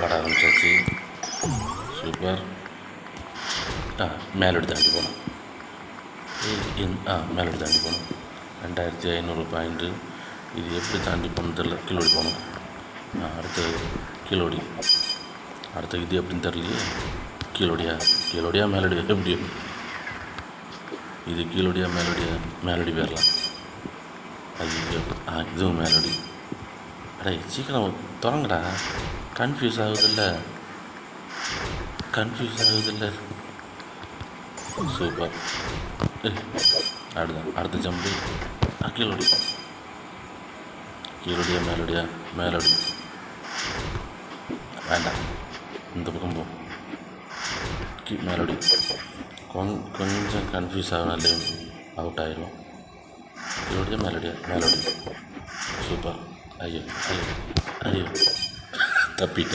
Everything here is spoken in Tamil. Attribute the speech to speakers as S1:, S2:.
S1: வர ஆரம்பிச்சாச்சு. சூப்பர். மேலோடி தாண்டி போனோம். மேலோடி தாண்டி போனோம். 2500 பாயிண்ட்டு. இது எப்படி தாண்டி போகணும்னு தெரில. கீழோடி போகணும். அடுத்து கீழோடி. அடுத்து இது எப்படின்னு தெரியலையே. கீழோடியா மேலோடியா எப்படி? இது கீழோடியா மேலோடி போயிடலாம். ஐயோ இதுவும் மேலோடி. அடே சீக்கிரம் தொடங்கடா. கன்ஃபியூஸ் ஆகுதில்ல. சூப்பர். அடுத்த ஜம்பு. கீழோடியா மேலோடி. வேண்டாம், இந்த பக்கம் போ. மேலோடி. கொஞ்சம் கன்ஃபியூஸ் ஆகனாலே அவுட் ஆயிடும். கீழோடியா மேலோடி. சூப்பர். ஐயோ தப்பிட்டேன்.